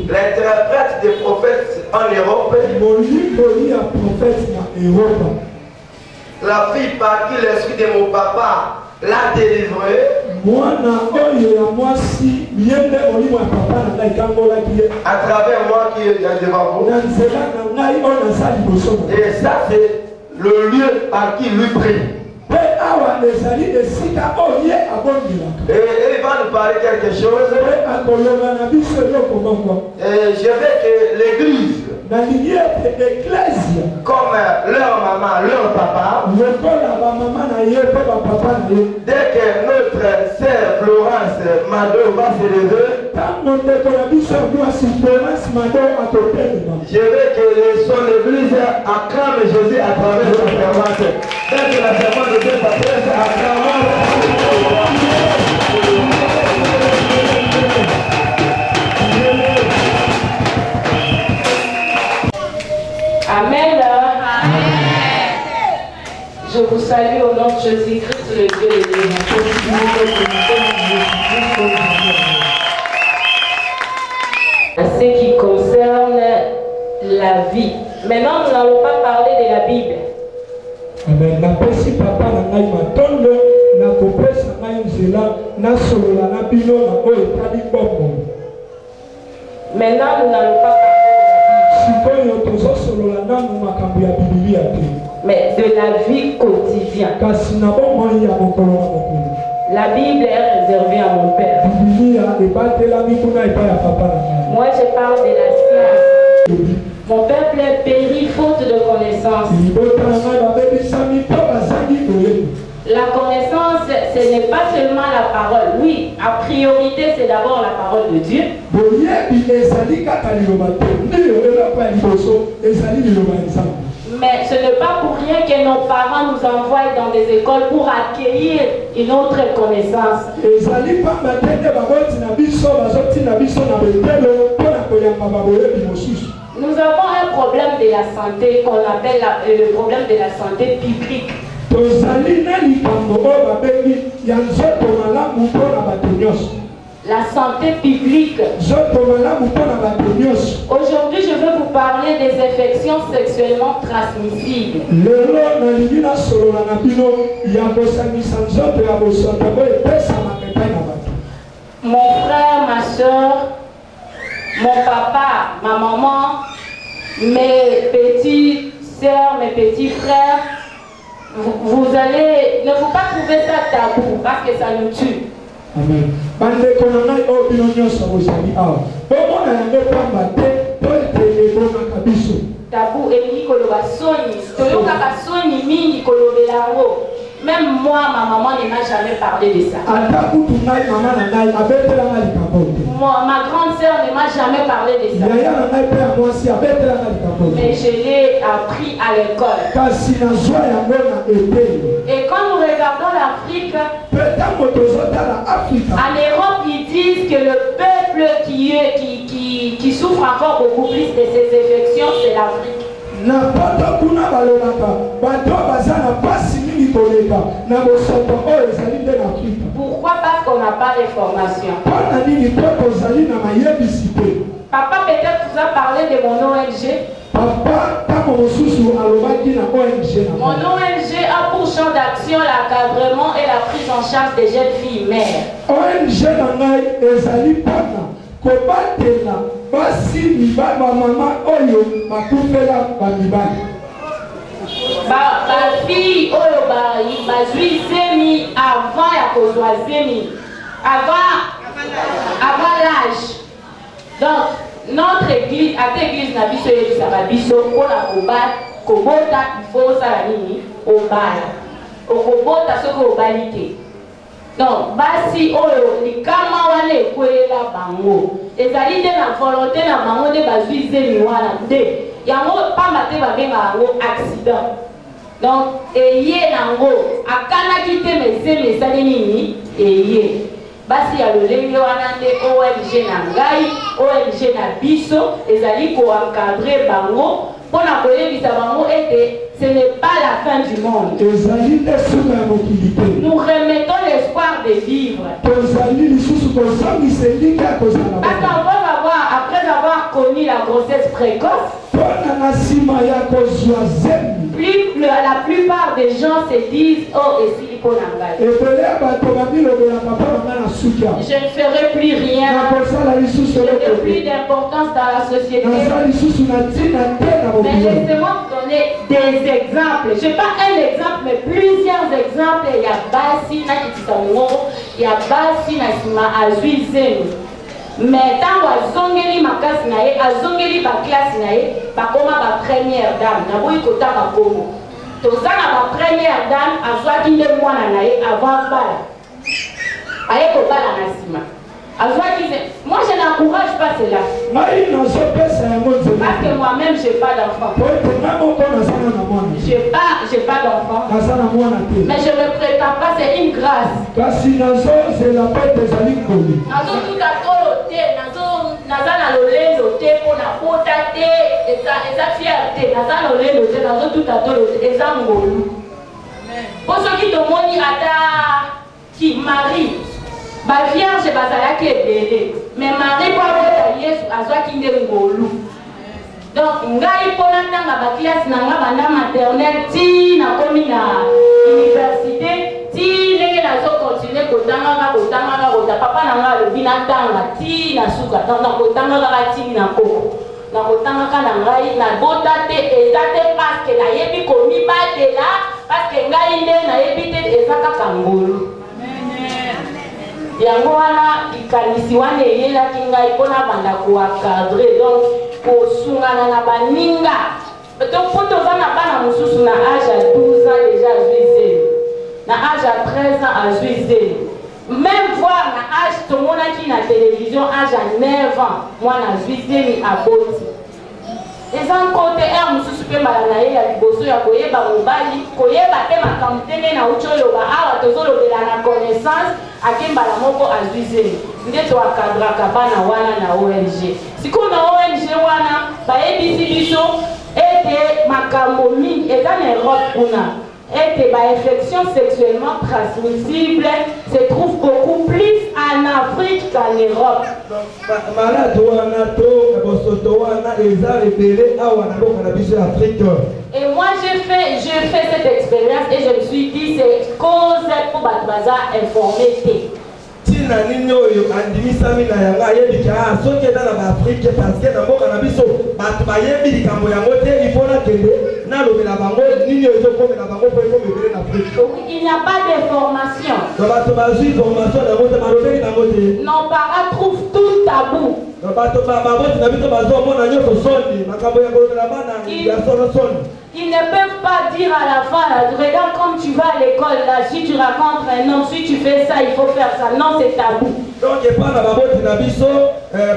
L'interprète des prophètes en Europe, la fille par qui l'esprit de mon papa l'a délivré, à travers moi qui est devant vous. Et ça c'est le lieu par qui lui prie. Et il va nous parler quelque chose. Et je veux que l'église, comme leur maman, leur papa, dès que notre sœur Florence Mado va se lever, je veux que son église acclame Jésus à travers sa servante. Dès que la servante de Dieu s'adresse, acclamons. Amen. Je vous salue au nom de Jésus-Christ, le Dieu de ce qui concerne la vie. Maintenant, nous n'allons pas parler de la Bible. Amen. Maintenant, nous n'allons pas parler mais de la vie quotidienne. La Bible est réservée à mon père. Moi, je parle de la science. Mon peuple est péri faute de connaissance. La connaissance, ce n'est pas seulement la parole. Oui, a priorité, c'est d'abord la parole de Dieu. Mais ce n'est pas pour rien que nos parents nous envoient dans des écoles pour accueillir une autre connaissance. Nous avons un problème de la santé qu'on appelle le problème de la santé publique. La santé publique. Aujourd'hui, je veux vous parler des infections sexuellement transmissibles. Mon frère, ma soeur, mon papa, ma maman, mes petites soeurs, mes petits frères, vous allez, ne faut pas trouver ça tabou parce que ça nous tue. Amen. Tabou et koloba soni, toloka ka soni mingi kolobelango. Même moi, ma maman ne m'a jamais parlé de ça. Ma grande sœur ne m'a jamais parlé de ça. Mais je l'ai appris à l'école. Et quand nous regardons l'Afrique, en Europe, ils disent que le peuple qui souffre encore beaucoup plus de ces infections, c'est l'Afrique. Pourquoi? Parce qu'on n'a pas d'information. Papa peut-être vous a parlé de mon ONG. Mon ONG a pour champ d'action l'encadrement et la prise en charge des jeunes filles mères. Fille oyo bazwi zemi avant ya kozwa zemi avant l'âge. Donc notre église, à l'église na biso yebisaka biso mpona kobota il faut osala nini obala okobota soki obali te. Donc basi oyo likama wana ekwelela bango ezali nde na volonté na bango nde bazwi zemi wana nde yango pamba te babengaka yango accident. Donc eye nango akanaki te meseme esali nini eye basi ya lolenge wana nde ONG na ngai ONG na biso ezali koencadre bango mpona koyebisa bango ete ce n'est pas la fin du monde. Nous remettons l'espoir de vivre. Parce qu'après avoir connu la grossesse précoce, la plupart des gens se disent, oh, et si je ne ferai plus rien, je n'ai plus d'importance dans la société. Mais laissez-moi vous donner des exemples. Je n'ai pas un exemple, mais plusieurs exemples. Il y a Basi, il y a Basi, mais tant azongeli makasi na ye azongeli ba classe na ye bakoma ba première dame na boyi kota ba komo tozana ba première dame azwaki nde mwana na ye avant bala aye ko bala na sima azwaki moi je n'encourage pas cela parce que moi-même j'ai pas d'enfant j'ai pas d'enfant mais je me prépare pas, c'est une grâce naza na lolendo te pona pota te eza fierté naza na lolendo te nazo tuta tolo eza ngolu po soki tomoni ata ki Marie ba vierge bazalaki ebele mais Marie po abota Yesu azwaki nde ngolu donc ngai mpona ntanga baklase na nga banda maternelle ti nakomi na université ti ndenge nazokontinue kotangaka kota papa na nga alobi natanga ti nasuka nakotangaka kati na koko nakotangaka na ngai nabota te eza te parceke nayebi komibatela parceke ngai nde nayebi te eza kaka ngolu yango wana likanisi wana eyelaki ngai mpona banda koakadre donc kosungana na baninga donc po toza na bana mosusu na age ya 12 ans déjà azwi zelo na age ya 13 ans azwi zelo même voir na age tomonaki na télévision age ya 9 ans mwana azwi zeli aboti eza nkote ere mosusu mpe mbala na ye ya liboso ya koyeba mobali koyeba te makambo ndenge nauti oloba awa tozolobela na connaissance ake mbala moko azwi zeli nde toakadraka bana wana na ONG sikoyo na ONG wana bayebisi biso ete makambo mingi eza na Europe kuna ete bainfection sexuellement transmissible se trouve beaucoup plus en Afrique qu'en Europe. Et moi j'ai fait cette expérience et je me suis dit c'est cause pour Batbaza informer. Na nini oyo andimisami na yanga yebika soki eza na baafrike parceke na mboka na biso bato bayebi likambo yango te ifona kende nalobela bango nini oyo ezokomela bango mpo ekomebele na afrike. Il n'y a pas d'information. bato bazwi information yango te balobeli bango te. Nos parents trouvent tout tabou. bato baboti na biso bazomona nyonso soni makambo ya kolobela bana ya sono soni. Ils ne peuvent pas dire à la fin, regarde comme tu vas à l'école, là, si tu rencontres un homme, si tu fais ça, il faut faire ça. Non, c'est tabou. Donc, il n'y a pas de baboti na biso,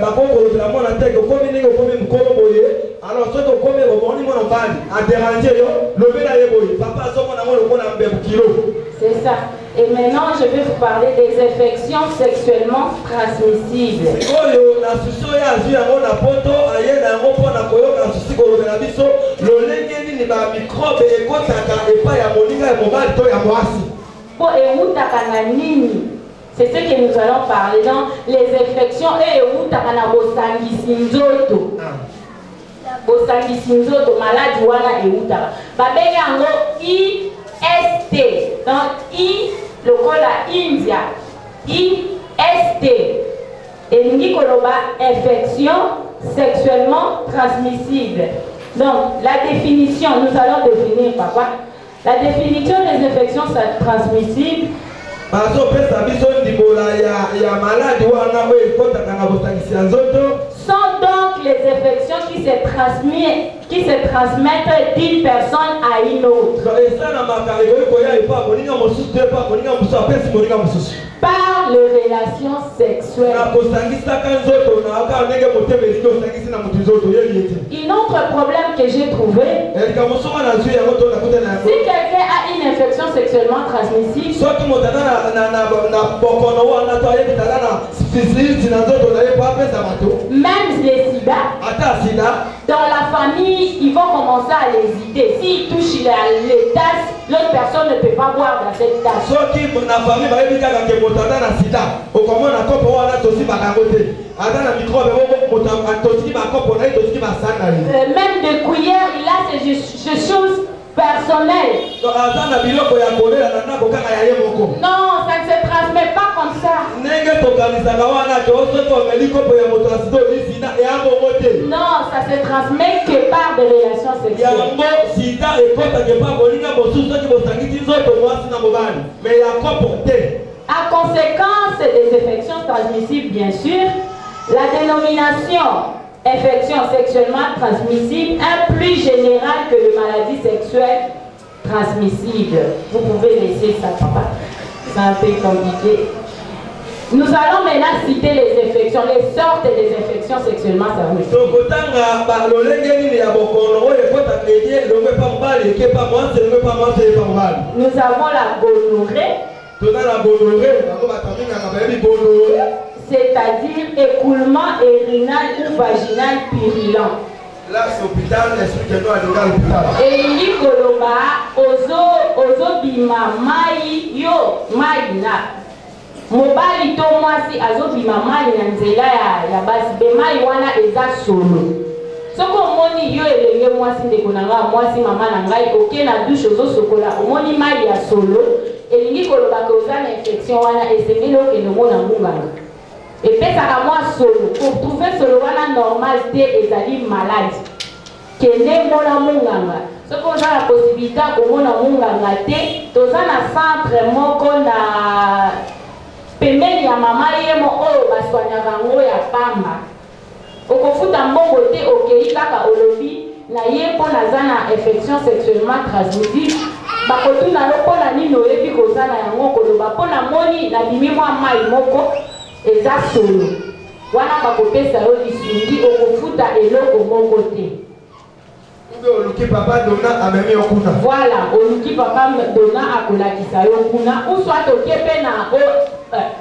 bakoko la mona teke, komi ningo komi mukolo boye. Alors, ce que komi roboni mona bani, a déranger yo, lever la yeboye. Papa somo na mona mona mbebo kilo. C'est ça. Et maintenant, je vais vous parler des infections sexuellement transmissibles. Oyo na suso ya azu yango na poto, aye na yango pona koyoka na susi kolobela biso, lolenge nini ba microbe ekotaka epai ya moninga ya mobali to ya mwasi. Po eutaka na nini? C'est ce que nous allons parler dans les infections et eutaka na bosangisi nzoto. Bosangisi nzoto maladi wana eutaka. Babenga yango IST. Donc I lokola India. IST. Et nous koloba infection sexuellement transmissible. Donc la définition, nous allons définir par quoi? La définition des infections transmissibles sont donc les infections qui se transmettent d'une personne à une autre par les relations sexuelles. Un autre problème que j'ai trouvé, si quelqu'un a une infection sexuellement transmissible, même les sida, dans la famille, ils vont commencer à l'hésiter. S'ils touchent les tasses, l'autre personne ne peut pas boire dans cette tasse. Soki na famille ba yebi kaka ke motanda na sida. Okomona kopo wana tosi bakangote. Ata na micro be motanda tosi ba kopo na tosi ba sana. Même de cuillère, il a ces choses personnelles. Donc ata na biloko ya kolela na ndako kaka ya ye moko. Non, ça ne se transmet pas comme ça. Nenge tokanisaka wana ke osoki omeli kopo ya moto na sida oli sida ya bongote. Non, ça se transmet que par des relations sexuelles. Yango sida ekota ke pa bolinga bosusu soki bosangiti nzoto mwasi na mobali. Mais ya kopo te. À conséquence des infections transmissibles, bien sûr, la dénomination infection sexuellement transmissible est plus générale que les maladies sexuelles transmissibles. Vous pouvez laisser ça, papa. C'est un peu compliqué. Nous allons maintenant citer les infections, les sortes des infections sexuellement transmissibles. Nous avons la gonorrhée. C'est-à-dire écoulement urinal ou vaginal purulent. Là, c'est l'hôpital, expliquez-nous à l'hôpital. Et il koloba ozo bima mai yo mai na. Mobali to mwasi azo bima mai na nzela ya basi be mai wana eza solo. Soko moni yo elenge mwasi ndeko na nga mwasi mama na ngai oke na douche ozo sokola omoni mai ya solo elingi koloba ke oza na infection wana esengeli okende mona munganga. Et puis ça moi solo. Pour trouver solo wana normalité ezali malade. Kende mona munganga. Ce qu'on a la possibilité au mona munganga te, toza na centre moko na pembeni ya mama yemo oyo baswanyaka ngo ya pamba. Okofuta mbongo te okei kaka olobi na ye mpo naza na infection sexuellement transmissible. Bakotuna yo mpo na nini oyebi kozala yango koloba mpo na moni na bimi mwa mai moko eza solo. Wana bakopesa yo lisungi okofuta eloko moko te. Voilà, oluki papa dona akolakisa yo kuna ou soit okepe na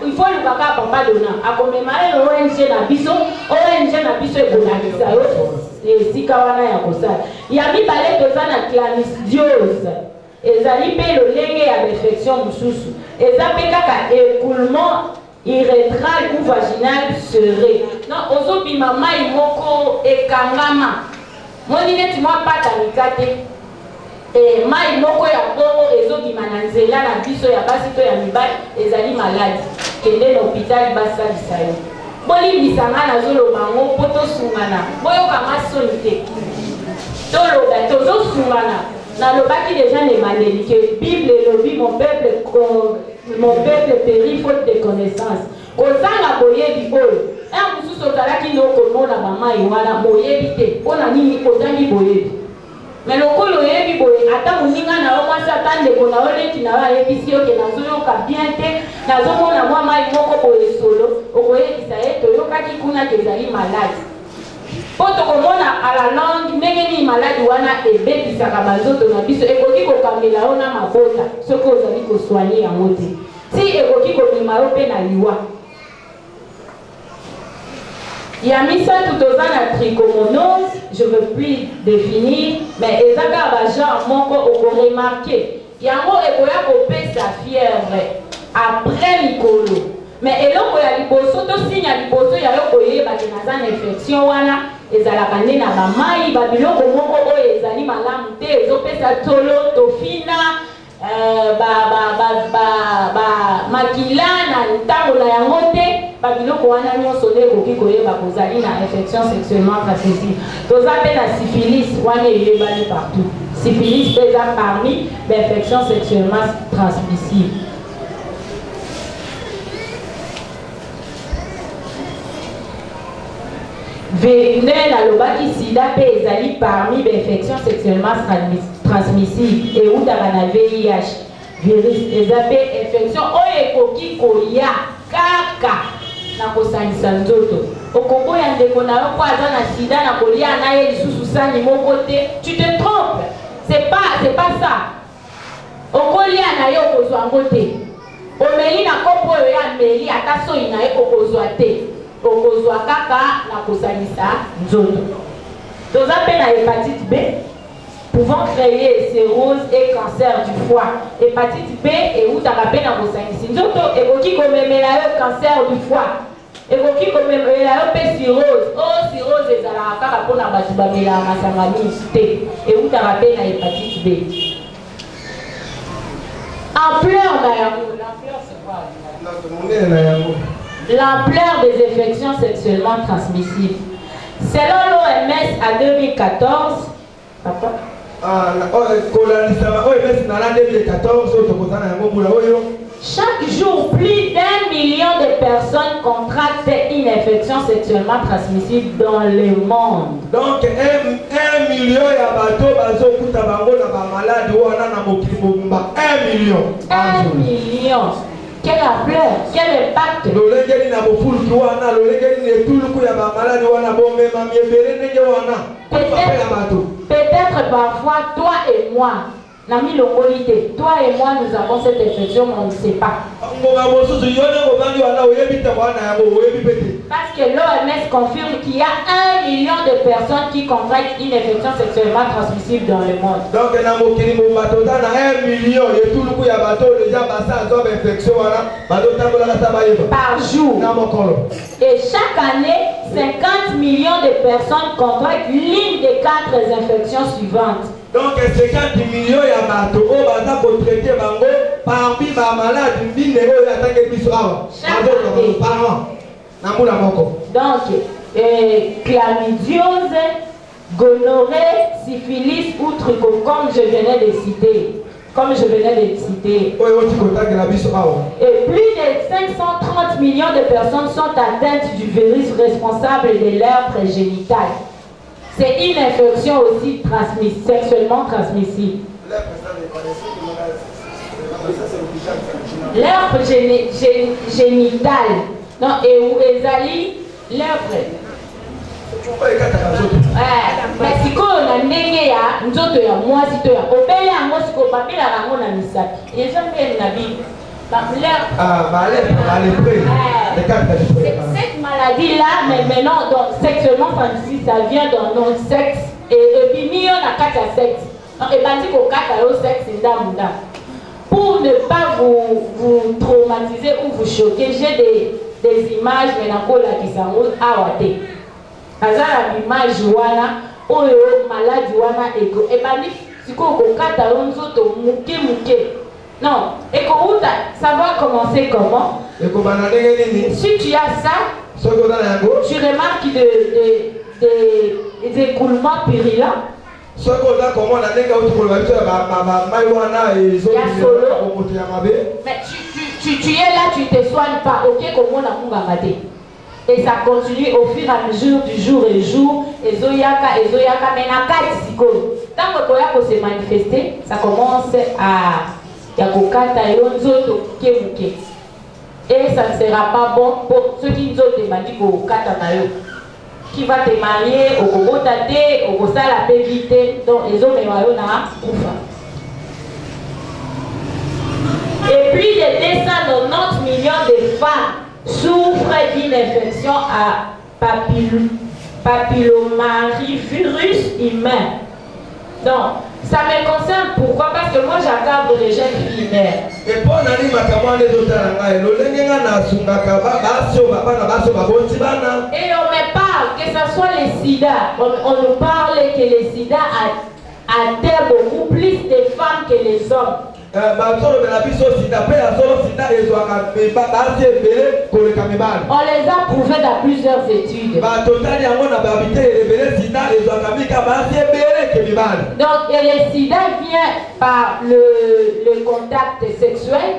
il faut le baka papa dona akomemare ONG na biso ekolakisa yo esika wana ya kosala. Ya mibale toza na chlamydiose. Ezali mpe lolenge ya infection mosusu. Eza mpe kaka écoulement irrétral ou vaginal serré. Non, ozobima mai moko ekangama. Moni neti mwa pata mikate. Mai moko ya bongo ezobima na nzela na biso ya basi to ya mibali ezali maladi. Kende na hôpital basalisa yo. Bolimbisanga nazoloba ngo mpo tosungana. Boyoka masoni te. Toloba tozosungana. Nalobaki déjà ne mandeli que Bible elobi mon peuple périt faute de connaissance. Kozanga boyebi oyo. Mususu ozalaki nokomona mama wana boyebi te. Mpona nini ozangi boyebi. Mais lokolo oyebi boye ata moninga na yo mwasi ata ndeko na yo leki na yo ayebisi yo ke nazoyoka bien te nazomona mwa mai moko boye solo okoyebisa ye toyokaki kuna ke ezali maladi. Po tokomona à la langue ndenge nini maladi wana ebebisaka banzoto na biso ekoki kokangela yo na mabota soki ozali kosoigne yango te. Si ekoki kobima yo mpe na liwa. Ya misatu toza na trichomonose, je ne veux plus définir, mais ezaka ba genre moko okoremarquer. Yango ekoya kopesa fièvre après mikolo. Mais eloko ya liboso to signe ya liboso ya yo koyeba ke naza na infection wana ezalaka nde na bamai babiloko moko oyo ezali malamu te ezopesa tolo tofina makila na ntango na yango te babiloko wana nyonso nde ekoki koyeba kozali na infection sexuellement transmissible. Toza mpe na syphilis wana eyebani partout. Syphilis mpe eza parmi l'infection sexuellement transmissible. Nde nalobaki sida mpe ezali parmi l'infection sexuellement transmissible eutaka na VIH virus eza mpe infection oyo ekoki koya kaka na kosangisa nzoto. Okoboya ndeko na yo mpo aza na sida na kolia na ye lisusu sani moko te, tu te trompes. C'est pas ça. Okolia na ye okozwa ngo te. Omeli na kopo oyo ya meli ata soyi na ye okozwa te. Okozwa kaka na kosangisa nzoto. Dans un peu la hépatite B, pouvant créer cirrhose et cancer du foie. Hépatite B et où ça rappelle dans vos 5 signes. D'autres, et qui commémore le cancer du foie. Et qui commémore le cirrhose. Oh, cirrhose, et ça la rappelle pour la batubamela, la masamani, et où ça rappelle la hépatite B. Ampleur d'amour. L'ampleur, c'est quoi? L'ampleur des infections sexuellement transmissibles. Selon l'OMS à 2014, papa? Chaque jour, plus d'1 million de personnes contractent une infection sexuellement transmissible dans le monde. Donc, 1 million de malades 1 million. 1 million. Quelle ampleur, quel impact. Peut-être parfois, toi et moi, Nami Longolité, toi et moi, nous avons cette infection, mais on ne sait pas. Parce que l'OMS confirme qu'il y a 1 million de personnes qui contractent une infection sexuellement transmissible dans le monde. Donc, 1 million par jour. Et chaque année, 50 millions de personnes contractent l'une des 4 infections suivantes. Donc 50 millions de bateaux qui traiter parmi les malades donc, chlamydiose, gonorrhée, syphilis ou trichome, comme je venais de citer. Et plus de 530 millions de personnes sont atteintes du virus responsable de lèpre génitale. C'est une infection aussi sexuellement transmissible. Lèpre génitale. Non, et où Ezali, lèpre. Mais si on a négé à nous autres, moi si tu as opéré à moi si on papier la ramon à Misaki. Et jamais la vie. Cette maladie-là, mais maintenant, donc, sexuellement transmissible, ça vient dans notre sexe. Et puis, nous, on a 4 sexes. Et bien, si on a 4 sexes, c'est dame. Pour ne pas vous traumatiser ou vous choquer, j'ai des images, mais qui sont à Wate. Azara l'image wana, oyo malade wana ego. Et bien, si on a 4 mouke. Non, et ça va commencer comment? Si tu as ça, tu remarques des écoulements purulents. Mais tu es là, tu ne te soignes pas. Ok, comment on a maté. Et ça continue au fur et à mesure du jour et jour. Et Zoyaka, mais n'a pas de psycho. Tant que Koyako s'est manifesté, ça commence à. Et ça ne sera pas bon pour ceux qui nous ont demandé qui va te marier, au Kobotate, au Kosala Pévité, donc les hommes et puis les 290 millions de femmes souffrent d'une infection à papillomavirus humain. Donc, ça me concerne pourquoi? Parce que moi j'encadre les jeunes filles mères. Et on me parle que ce soit les sida. On nous parle que les sida atteint beaucoup plus de femmes que les hommes. On les a prouvés dans plusieurs études. Donc, et le sida vient par le contact sexuel.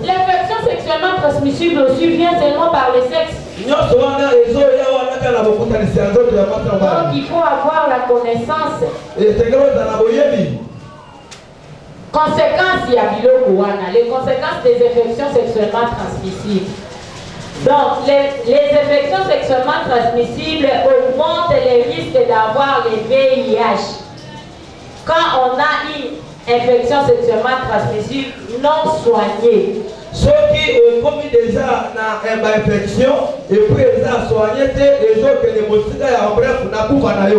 L'infection sexuellement transmissible aussi vient seulement par le sexe. Donc il faut avoir la connaissance. Conséquences, il y a les conséquences des infections sexuellement transmissibles. Donc les infections sexuellement transmissibles augmentent les risques d'avoir les VIH. Quand on a une infection sexuellement transmissible non soignée, Ceux qui ont commis déjà une infection et puis ils ont soigné les gens que les motifs en bref n'a pas eu.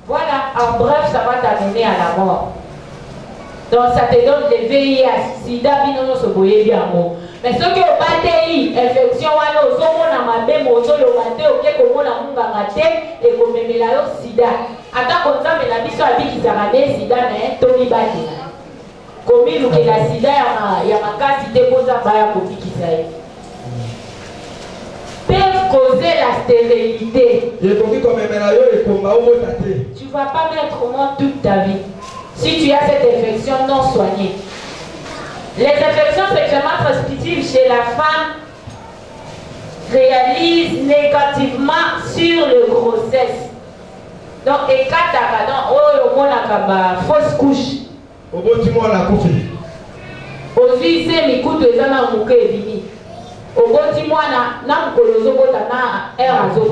Voilà, en bref, ça va t'amener à la mort. Donc ça te donne des VIH, sida, binono se boye bien mot. Mais ceux qui ont battu infection, alors ils ont ma même moto, le matin, ok, comme on a mon gangate et comme me la sida. Attends comme ça, mais la mission a dit qu'ils avaient sida, mais Tony Bati. Comme il y a la sida, il y a ma casse, il dépose à Baya pour qui ça est. Peuvent causer la stérilité. Tu ne vas pas mettre au monde toute ta vie si tu as cette infection non soignée. Les infections sexuellement transmissibles chez la femme réalisent négativement sur le grossesse. Donc, et quand tu as fausse couche, aussi c'est mes coups de zana mouke et vini. Au bout du mois, na mkolozo bota na erazo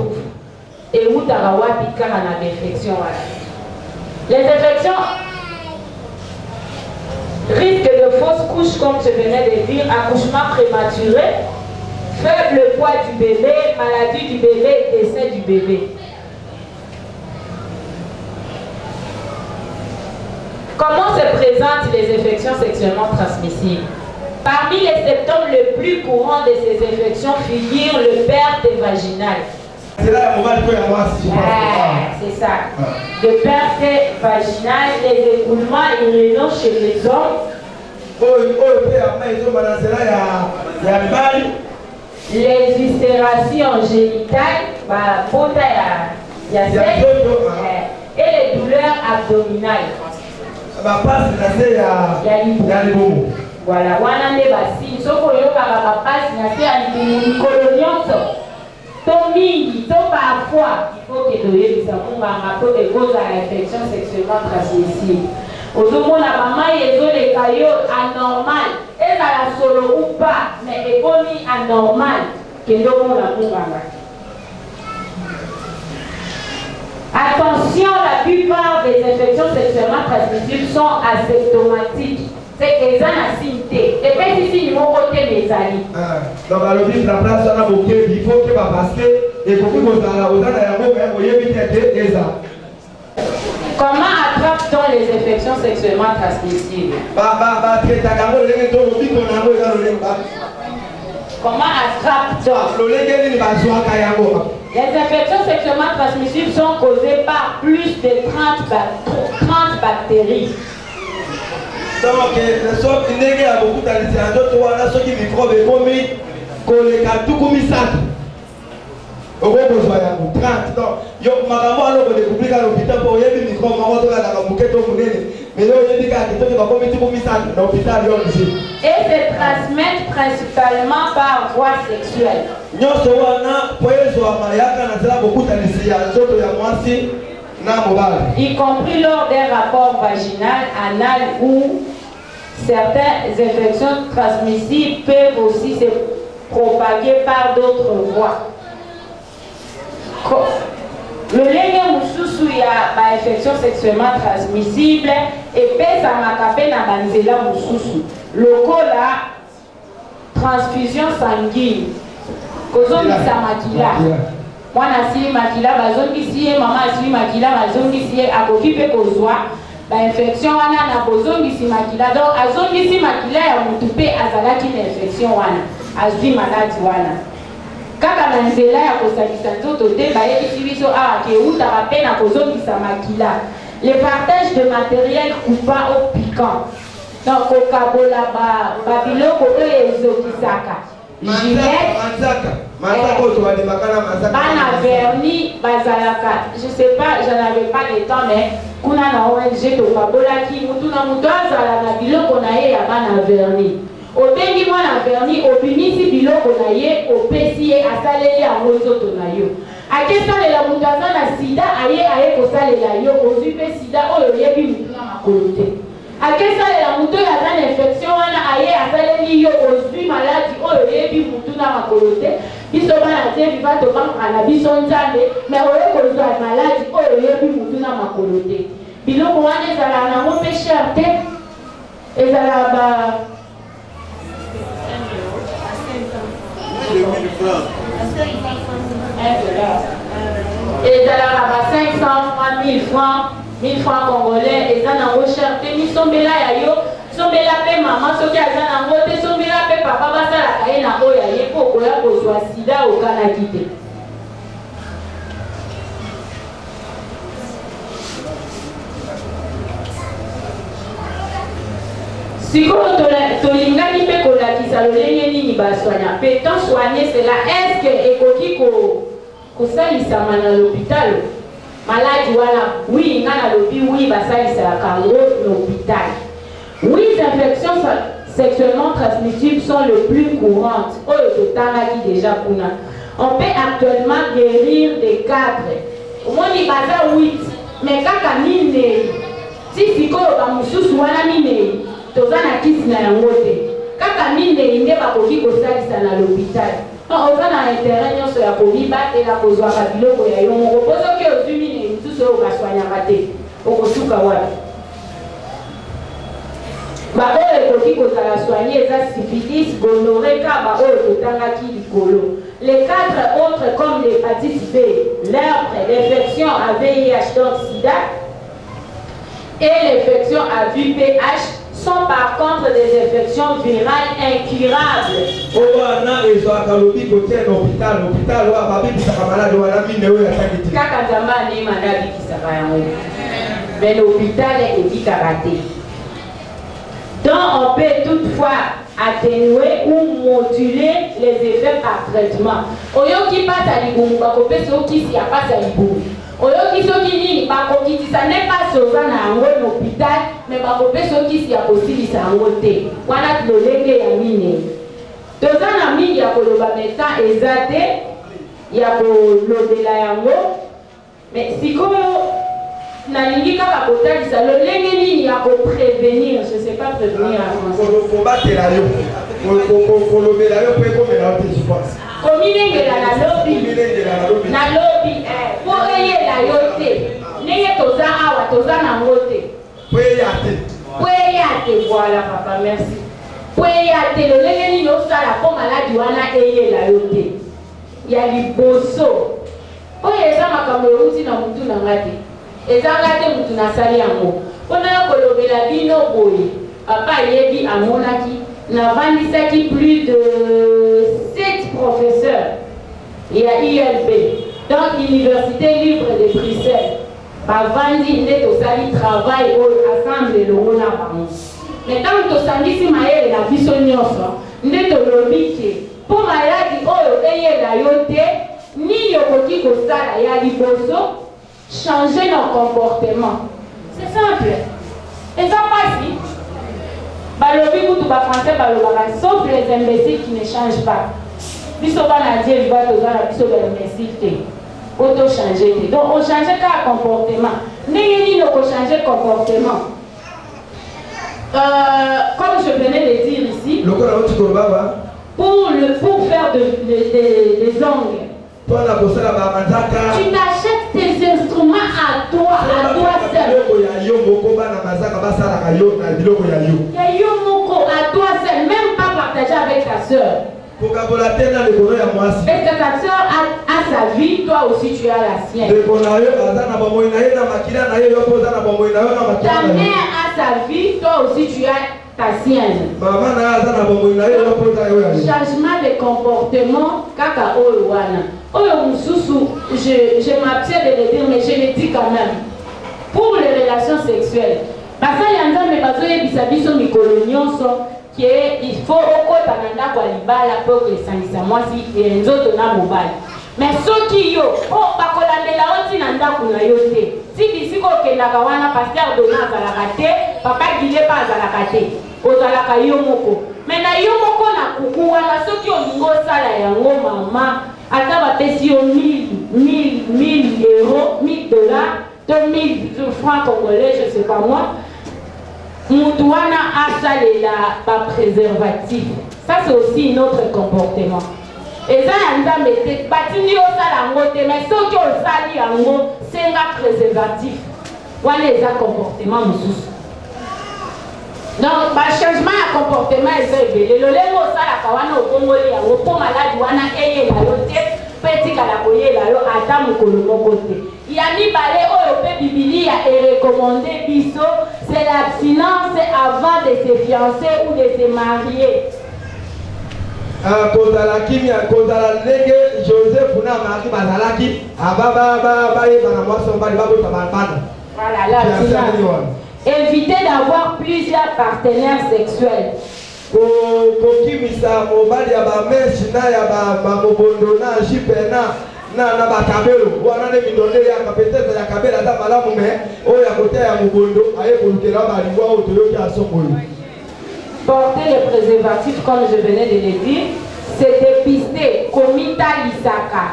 et où t'as wapi quand on a des infections. Les infections risquent de fausses couches, comme je venais de dire, accouchement prématuré, faible poids du bébé, maladie du bébé, décès du bébé. Comment se présentent les infections sexuellement transmissibles? Parmi les symptômes les plus courants de ces infections figure le perte vaginale. C'est là le moment que je c'est ça. Le perte vaginale, les écoulements urinaux chez les hommes. Les ulcérations génitales, et les douleurs abdominales. Voilà, wana ne basi soko yo kaka passe na se ali kolonioso to mingi to parfois il faut que doye bisa munga ngapo de cause à l'infection sexuellement transmissible. Ozomona mama ezole kayo anormal et la solo ou pas mais ekomi anormal que ndomona munga. Attention, la plupart des infections sexuellement transmissibles sont asymptomatiques. C'est que ça a cité. Et puis ici, ils vont côté les amis. Donc, à l'objet de la place, on a beaucoup il faut que parce que et pour que vous comment attrape-t-on les infections sexuellement transmissibles? Comment attrape-t-on? Les infections sexuellement transmissibles sont causées par plus de 30 bactéries. Donc, les sortes qui négent à beaucoup d'alliés, ceux qui microbes et commis, qu'on les a tout commis ça. Au gros besoin, 30. Donc, il y a des à l'hôpital pour y avoir des microbes, mais là, il y a des l'hôpital. Et se transmettent principalement par voie sexuelle. Y compris lors des rapports vaginal, anal ou certaines infections transmissibles peuvent aussi se propager par d'autres voies. Le lenge mususu ya ba infection sexuellement transmissible et pesa makape na banzela mususu. Lokola transfusion sanguine. Kozongisa makila. Mwana si makila bazongisi mama si makila bazongisi akoki pe kozwa ba infection wana na kozongisi makila. Donc azongisi makila ya mutu pe azalaki na infection wana. Azwi maladi wana. Kaka na nzela ya kosangisa nzoto te bayebisi biso awa ke utaka mpe na kozongisa makila. Le partage de matériel coupant au piquant. Donc kokabola babiloko oyo ezokisaka. Gillette, bana vernis, bazalaka. Je sais pas, j'en avais pas le temps, mais kuna na ONG tokabola ki mutu na mutu azala na biloko na ye ya bana vernis. Obengi mwana vernis, obimisi biloko na ye, opesi ye asaleli yango nzoto na yo. Akesalela mutu aza na sida, aye kosalela yo, ozwi pe sida oyo yebi mutu na makolo te. Akesalela mutu aza na infection wana aye asaleli yo, ozwi maladi oyo yebi mutu na makolo te. Biso bana te biva tobanga na biso nzambe, mais oyo kozwa maladi oyo yebi mutu na makolo te. Biloko wana ezala nango pe cher te, ezala ba Et dans la 500 francs, 1000 francs congolais, et ça n'a pas cher. Temi sombela ya yo, sombela pe maman, soki aza na ngote, sombela pe papa basa la kaye na oya ye po koya kozwa sida au kanakite. Sikoyo tolingani mpe kolakisa lolenge nini baswanya mpe tant soigner cela est-ce que ekoki kosalisama na l'hôpital maladi wana oui nga na lobi oui basalisaka yango l'hôpital. Oui, les infections sexuellement transmissibles sont les plus courantes. Oyo totangaki déjà kuna. On peut actuellement guérir des 4. Au moins il baza 8 mais kaka minei si sikoyo bamususu wana minei toza na kisi na yango te kaka minei nde bakoki kosalisa na l'hôpital. Oza na intérêt nyonso ya komibatela kozwaka biloko ya yo moko po soki ozwi minei mosusu oyo baswanyaka te okosuka wapi. Baoyo ekoki kozala soigné eza syphilis, gonorrhée, kaba oyo totangaki likolo. Les 4 autres comme l'hépatite B, lèpre, l'infection à VIH donc sida et l'infection à VPH sont par contre des infections virales incurables. Kaka nzamba anema nabikisaka yango. Mais l'hôpital est karaté. Donc on peut toutefois atténuer ou moduler les effets par traitement. Oyoki pata libumu bakopesa okisi ya pata libumu. Oyoki soki nini bakokitisa ne pas soza na yango l'hôpital mais bakopesa okisi ya kosilisa yango te. Wana lolenge ya mine. Toza na mingi ya koloba médecin eza te ya kolobela yango mais sikoyo nalingi kaka kotalisa lolenge nini ya prévenir, je sais pas prévenir en français. Kobatela yo. Kolobela yo pe komela yo te je pense. Kominengela na lobi po eyela yo te ndenge toza awa toza nango te po eya te voilà papa merci po eya te lolenge nini osala po maladi wana eyela yo te ya liboso oyo eza makambo euti na mutu na nga te ezanga te mutu nasali yango mpona yo kolobela bino boye papa yebi amonaki navandisaki plus de 7 professeurs et à ILB donc Université libre de Bruxelles bavandi nde tosali travail oyo assemble elongo na bango mais ntango tosangisi mayele na biso nyonso nde tolobi ke mpo maladi oyo eyela yo te nini okoki kosala ya liboso changer nos comportements. C'est simple. Et ça passe. Balobi kutu ba français balobaka sauf les imbéciles qui ne changent pas. Biso bana Dieu va tozala biso ba imbécile te. Auto changer te. Donc on change ka comportement. Ndenge nini ko changer comportement. Comme je venais de dire ici. Pour faire des ongles. Tu t'achètes tes instruments à toi seul. À toi seul, même pas partager avec ta soeur. Et que ta soeur a sa vie, toi aussi tu as la sienne. Ta mère a sa vie, toi aussi tu as ta sienne. Changement de comportement, kaka owana. Je m'abstiens de le dire, mais je le dis quand même. Pour les relations sexuelles, parce qu'il y a un il faut okota kwa libala pour que ça moi si nzoto na mobile. Mais ceux qui yo, bakolandela oti na ndako na yo te. Si bisiko kendaka wana pasteur dona azalaka te, papa gile pa azalaka te. Ozalaka yo moko. Mais na yo moko na kuku wana soki olingo osala yango mama, ata bapesi yo 1000 euros, 1000 dollars, 2000 francs congolais, je sais pas moi. Moutouana asalela pas préservatif. Ça c'est aussi notre comportement. Et ça y a un batini au salango mais ceux qui ont sali yango c'est un préservatif. Voilà les comportements mususu. Donc ba changement de comportement est élevé. Le lemo sala kawana okongoli yango pour maladi wana eye la yote petit kalakoyela yo ata mokolo moko te. Ya mibale oyo pe Biblia est recommandé biso, c'est l'abstinence avant de se fiancer ou de se marier. Kozala kimia kozala ndenge Joseph na Marie bazalaki ababa yeba na mwasi mbali babota bana. Voilà, l'abstinence. Éviter d'avoir plusieurs partenaires sexuels. Kokimisa mobali ya ba meshi na ya ba mobondo na jipena na bakabelo wana ne midonde ya kapeteza ya kabela ta malamu me o ya kote ya mobondo aye kolukela ba liwa o toyoki asongolo. Porter les préservatifs comme je venais de le dire, c'est dépister komita lisaka.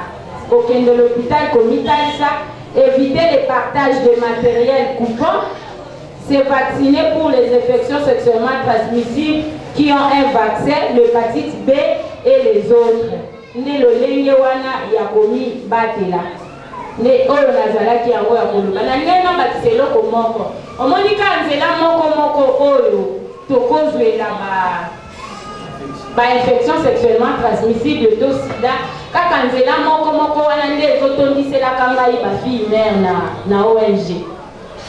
Aucun de l'hôpital komita lisaka, éviter les partages de matériel coupant, se vacciner pour les infections sexuellement transmissibles qui ont un vaccin, l'hépatite B et les autres. Ne lo lenge wana ya komi batela. Ne oyo nazalaki yango ya koluma. Na ngena batiselo ko moko. Omoni kanzela moko oyo tokozwela ba infection sexuellement transmissible to sida. Kaka nzela moko wana nde ezotondisela kangai ba fille mère na ONG.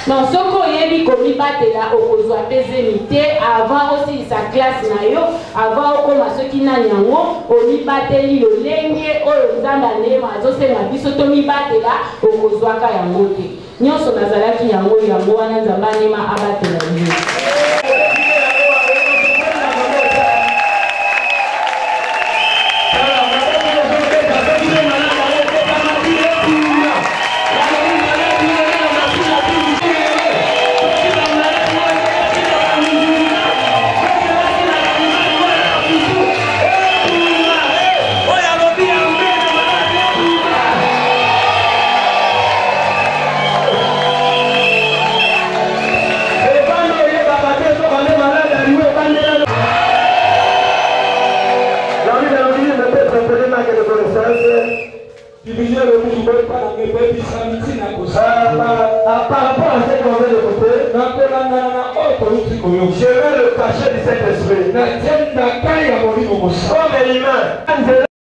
Non, ce qu'on y a dit comme il battait là, au besoin des émités, avant aussi sa classe naïo, avant comme ceux qui n'ont rien, on y battait le lengue, on y a d'aller, mais c'est ma vie, surtout y battait là, au besoin qu'à y monter. Nous sommes dans la qui y a mot, on a zamani ma abattre la vie. Par rapport à ce qu'on vient de côté, je vais le cacher de cet esprit. Comme humain.